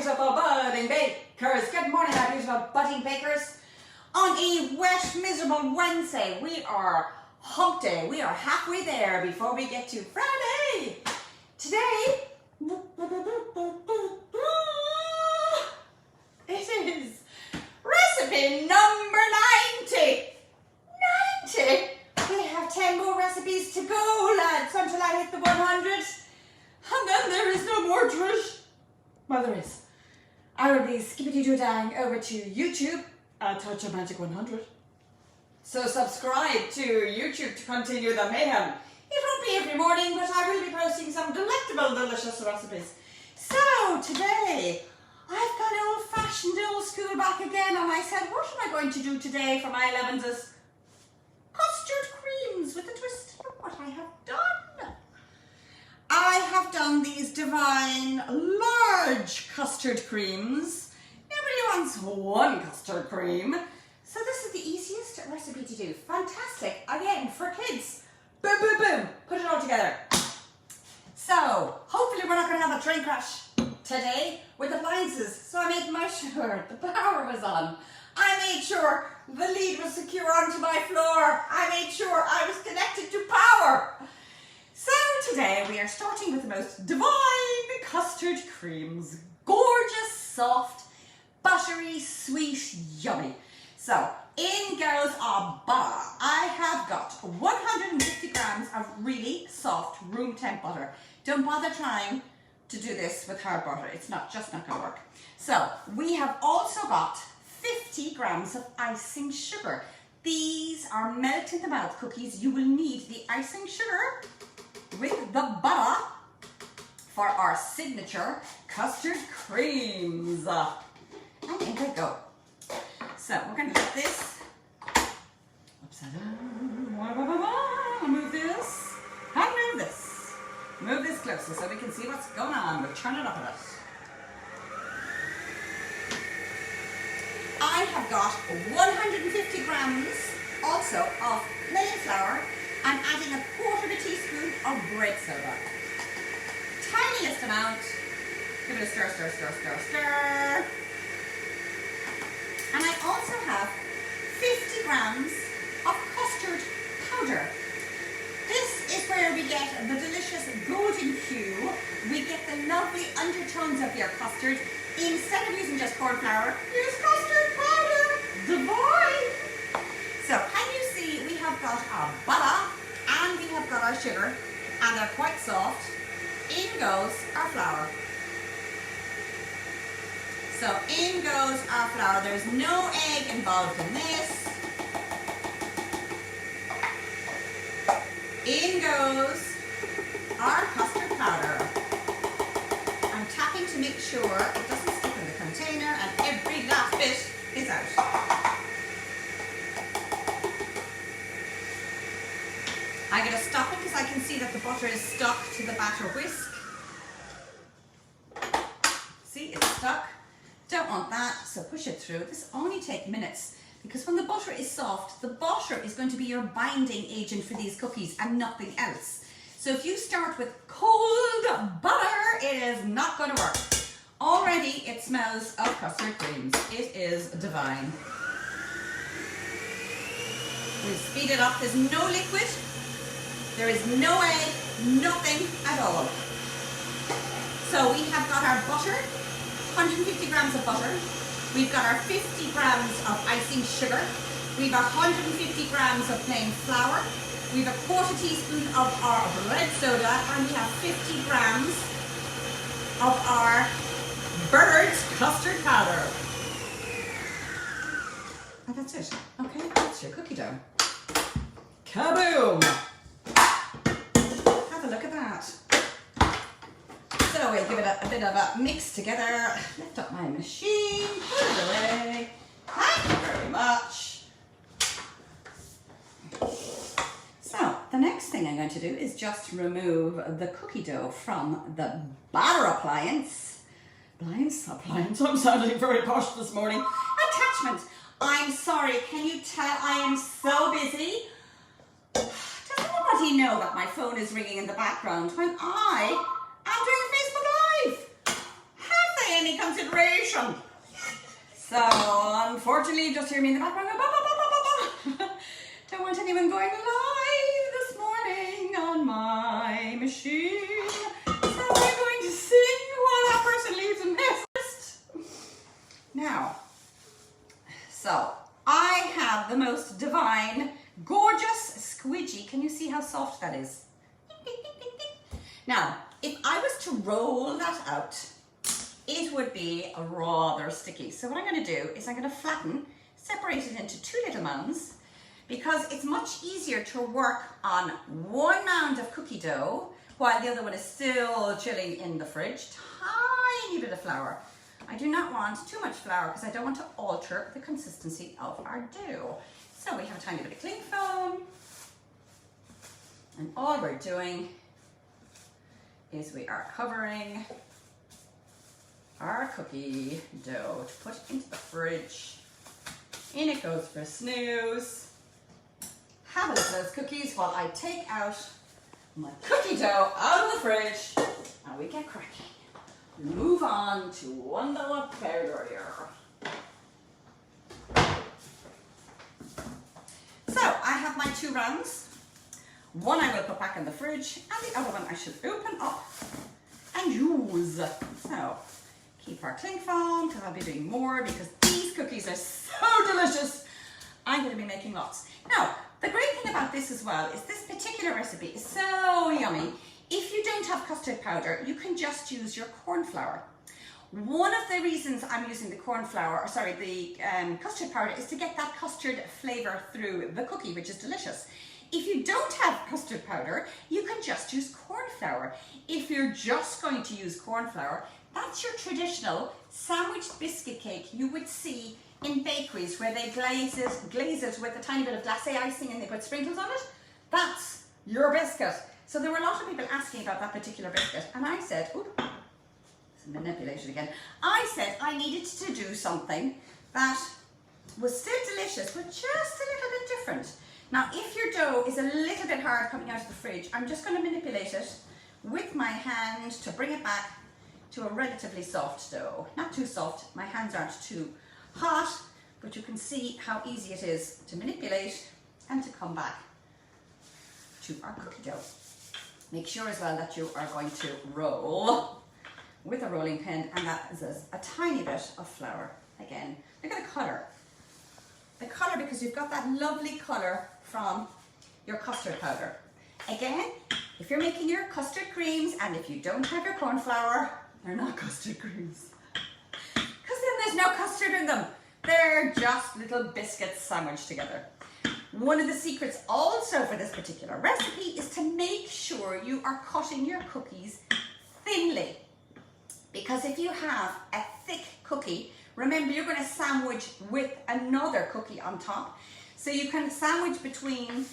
beautiful budding bakers. Good morning, my beautiful budding bakers. On a wet, miserable Wednesday, we are hump day. We are halfway there before we get to Friday. Today, it is recipe number 90. 90? We have 10 more recipes to go, lads, until I hit the 100. And then there is no more, Trish. Well, there is. I will be skippity-doo-dang over to YouTube at Touch of Magic 100. So subscribe to YouTube to continue the mayhem. It won't be every morning, but I will be posting some delectable, delicious recipes. So today, I've got old-fashioned old school back again, and I said, what am I going to do today for my 11s? Custard creams with a twist. Look what I have done. I have done these divine large custard creams. Nobody wants one custard cream. So this is the easiest recipe to do. Fantastic. Again, for kids. Boom, boom, boom. Put it all together. So, hopefully we're not going to have a train crash today with appliances. So I made my sure the power was on. I made sure the lead was secure onto my floor. I made sure I was connected to power. So today we are starting with the most divine custard creams. Gorgeous, soft, buttery, sweet, yummy. So in goes our butter. I have got 150 grams of really soft room temp butter. Don't bother trying to do this with hard butter. It's just not going to work. So we have also got 50 grams of icing sugar. These are melt in the mouth cookies. You will need the icing sugar with the butter for our signature custard creams. And in they go. So we're going to put this upside down. Move this and move this. Move this closer so we can see what's going on. We'll turn it up a bit. I have got 150 grams also of plain flour. I'm adding a quarter of a teaspoon of bread soda. Tiniest amount. Give it a stir, stir, stir, stir, stir. And I also have 50 grams of custard powder. This is where we get the delicious golden hue. We get the lovely undertones of your custard. Instead of using just corn flour, use custard powder. Divine. So can you see we have got our butter and we have got our sugar, and they're quite soft. In goes our flour. So in goes our flour. There's no egg involved in this. In goes our custard powder. I'm tapping to make sure it doesn't stick in the container and every last bit is out. I'm going to stop it because I can see that the butter is stuck to the batter whisk. See, it's stuck. Don't want that, so push it through. This only takes minutes because when the butter is soft, the butter is going to be your binding agent for these cookies and nothing else. So if you start with cold butter, it is not going to work. Already it smells of custard creams. It is divine. We speed it up. There's no liquid. There is no egg, nothing at all. So we have got our butter, 150 grams of butter. We've got our 50 grams of icing sugar. We've 150 grams of plain flour. We've a quarter teaspoon of our bread soda, and we have 50 grams of our Bird's custard powder. And that's it. Okay, that's your cookie dough. Kaboom! Look at that. So we'll give it a bit of a mix together. Lift up my machine, put it away. Thank you very much. So the next thing I'm going to do is just remove the cookie dough from the batter appliance. Appliance. I'm sounding very posh this morning. Attachment. I'm sorry, can you tell I am so busy? Anybody know that my phone is ringing in the background when I am doing Facebook Live? Have they any consideration? So, unfortunately, you just hear me in the background. Don't want anyone going live this morning on my machine. So I'm going to sing while that person leaves a message. Now, so I have the most divine, gorgeous squidgy. Can you see how soft that is? Now, if I was to roll that out, it would be rather sticky. So what I'm going to do is I'm going to flatten, separate it into two little mounds, because it's much easier to work on one mound of cookie dough while the other one is still chilling in the fridge. Tiny bit of flour. I do not want too much flour because I don't want to alter the consistency of our dough. So we have a tiny bit of cling film, and all we're doing is we are covering our cookie dough to put into the fridge. In it goes for a snooze. Have a look at those cookies while I take out my cookie dough out of the fridge and we get cracking. Move on to vanilla powder here. So I have my two rounds. One I will put back in the fridge and the other one I should open up and use. So keep our cling film because I'll be doing more because these cookies are so delicious. I'm going to be making lots. Now, the great thing about this as well is this particular recipe is so yummy. If you don't have custard powder, you can just use your corn flour. One of the reasons I'm using the custard powder is to get that custard flavor through the cookie, which is delicious. If you don't have custard powder, you can just use corn flour. If you're just going to use corn flour, that's your traditional sandwiched biscuit cake you would see in bakeries where they glaze it with a tiny bit of glacé icing and they put sprinkles on it. That's your biscuit. So there were a lot of people asking about that particular biscuit, and I said, ooh, it's manipulated again. I said I needed to do something that was still delicious, but just a little bit different. Now, if your dough is a little bit hard coming out of the fridge, I'm just going to manipulate it with my hand to bring it back to a relatively soft dough. Not too soft, my hands aren't too hot, but you can see how easy it is to manipulate and to come back to our cookie dough. Make sure as well that you are going to roll with a rolling pin, and that is a tiny bit of flour. Again, look at the colour. The colour, because you've got that lovely colour from your custard powder. Again, if you're making your custard creams and if you don't have your corn flour, they're not custard creams. Because then there's no custard in them. They're just little biscuits sandwiched together. One of the secrets also for this particular recipe is to make sure you are cutting your cookies thinly. Because if you have a thick cookie, remember you're going to sandwich with another cookie on top. So you can sandwich between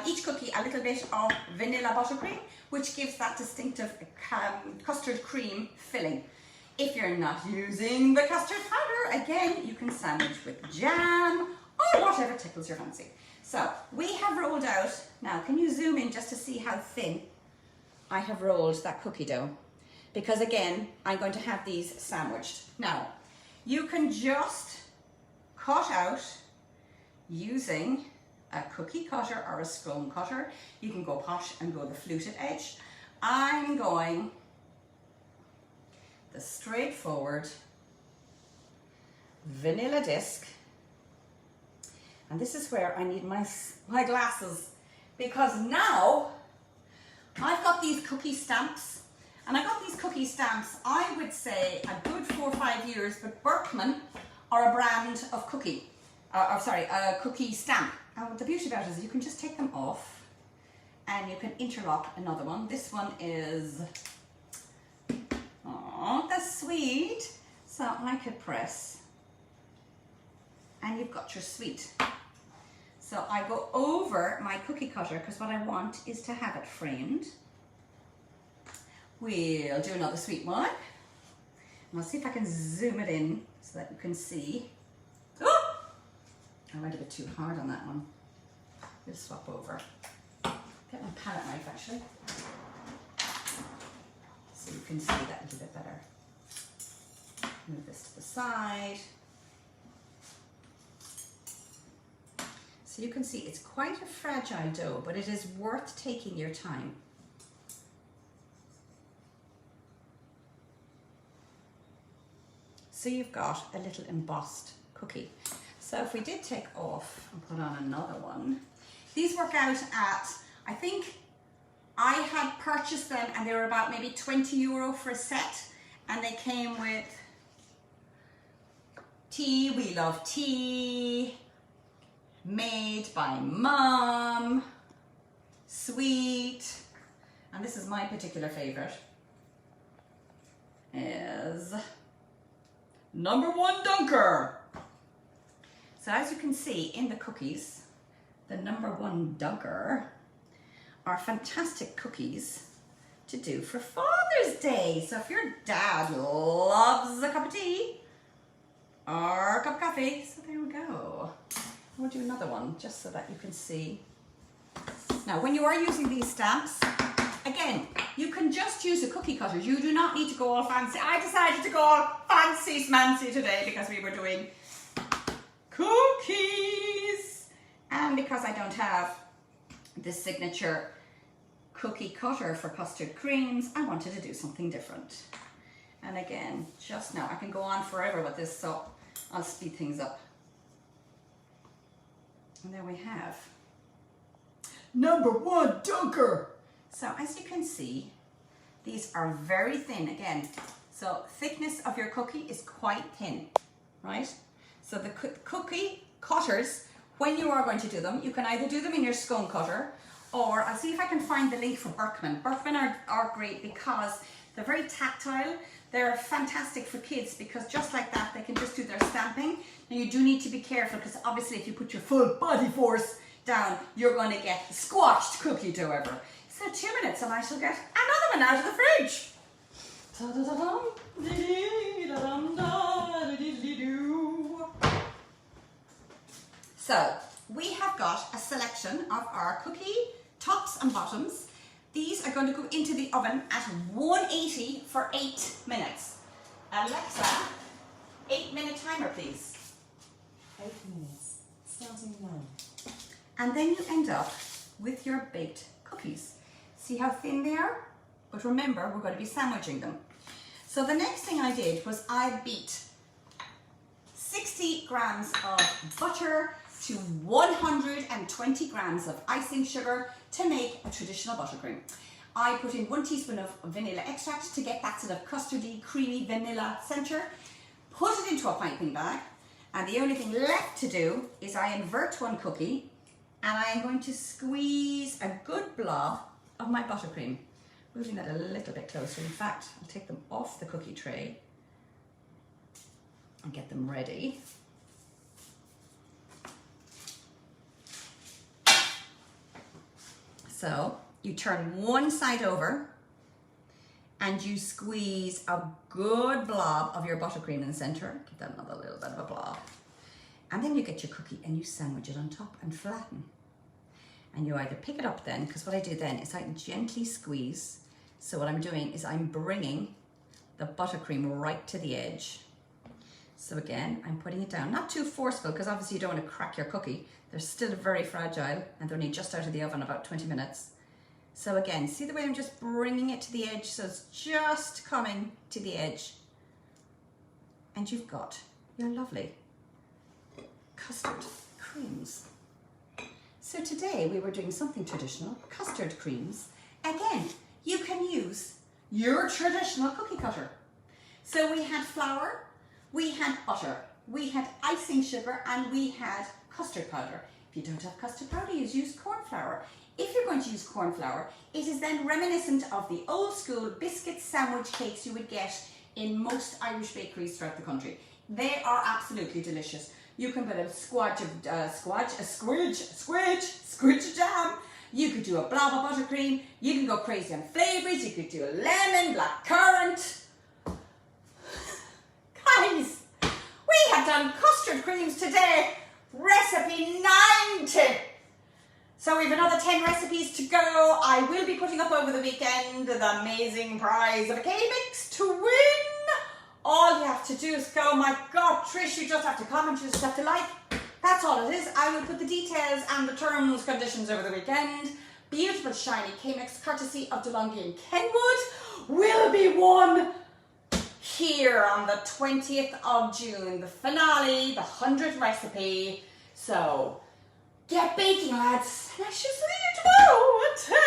each cookie a little bit of vanilla buttercream, which gives that distinctive custard cream filling. If you're not using the custard powder, again, you can sandwich with jam or whatever tickles your fancy. So we have rolled out, now can you zoom in just to see how thin I have rolled that cookie dough? Because again, I'm going to have these sandwiched. Now, you can just cut out using a cookie cutter or a scone cutter. You can go posh and go the fluted edge. I'm going the straightforward vanilla disc. And this is where I need my glasses, because now I've got these cookie stamps, and I got these cookie stamps, I would say a good 4 or 5 years, but Berkman are a brand of cookie, a cookie stamp. And the beauty about it is you can just take them off and you can interlock another one. This one is, oh, that's sweet. So I could press and you've got your sweet. So I go over my cookie cutter because what I want is to have it framed. We'll do another sweet one. And I'll see if I can zoom it in so that you can see. Oh! I went a bit too hard on that one. We'll swap over. Get my palette knife actually. So you can see that a little bit better. Move this to the side. So you can see it's quite a fragile dough, but it is worth taking your time. So you've got a little embossed cookie. So if we did take off and put on another one, these work out at, I think I had purchased them and they were about maybe €20 for a set, and they came with tea, we love tea, made by mum, sweet, and this is my particular favorite, is #1 Dunker. So as you can see in the cookies, the #1 Dunker are fantastic cookies to do for Father's Day. So if your dad loves a cup of tea or a cup of coffee, so there we go. We'll do another one just so that you can see. Now, when you are using these stamps, again, you can just use a cookie cutter. You do not need to go all fancy. I decided to go all fancy smancy today because we were doing cookies. And because I don't have the signature cookie cutter for Custard Creams, I wanted to do something different. And again, just now, I can go on forever with this, so I'll speed things up. And there we have #1 Dunker. So as you can see, these are very thin again. So thickness of your cookie is quite thin, right? So the cookie cutters, when you are going to do them, you can either do them in your scone cutter, or I'll see if I can find the link for Berkman. Berkman are great because they're very tactile. They're fantastic for kids because just like that, they can just do their stamping. Now you do need to be careful because obviously if you put your full body force down, you're going to get squashed cookie dough ever. So 2 minutes and I shall get another one out of the fridge. So we have got a selection of our cookie tops and bottoms. These are going to go into the oven at 180 for 8 minutes. Alexa, 8-minute timer, please. 8 minutes, starting now. And then you end up with your baked cookies. See how thin they are? But remember, we're going to be sandwiching them. So the next thing I did was I beat 60 grams of butter to 120 grams of icing sugar to make a traditional buttercream. I put in 1 teaspoon of vanilla extract to get that sort of custardy, creamy vanilla center. Put it into a piping bag, and the only thing left to do is I invert one cookie and I am going to squeeze a good blob of my buttercream. Moving that a little bit closer. In fact, I'll take them off the cookie tray and get them ready. So you turn one side over and you squeeze a good blob of your buttercream in the center. Give that another little bit of a blob. And then you get your cookie and you sandwich it on top and flatten. And you either pick it up then, because what I do then is I gently squeeze. So what I'm doing is I'm bringing the buttercream right to the edge. So again, I'm putting it down, not too forceful because obviously you don't want to crack your cookie. They're still very fragile and they're only just out of the oven about 20 minutes. So again, see the way I'm just bringing it to the edge, so it's just coming to the edge. And you've got your lovely custard creams. So today we were doing something traditional, custard creams. Again, you can use your traditional cookie cutter. So we had flour, we had butter, we had icing sugar, and we had custard powder. If you don't have custard powder, you use corn flour. If you're going to use corn flour, it is then reminiscent of the old school biscuit sandwich cakes you would get in most Irish bakeries throughout the country. They are absolutely delicious. You can put a squidge jam. You could do a blob of buttercream. You can go crazy on flavors. You could do a lemon, black currant. Guys, we have done custard creams today. Recipe 90. So we have another 10 recipes to go. I will be putting up over the weekend the amazing prize of a K-Mix to win. All you have to do is go, my God, Trish, you just have to comment, you just have to like. That's all it is. I will put the details and the terms, conditions over the weekend. Beautiful shiny K-Mix courtesy of DeLonghi and Kenwood will be won here on the 20th of June, the finale, the 100th recipe. So get baking, lads, and I shall see you tomorrow at 10.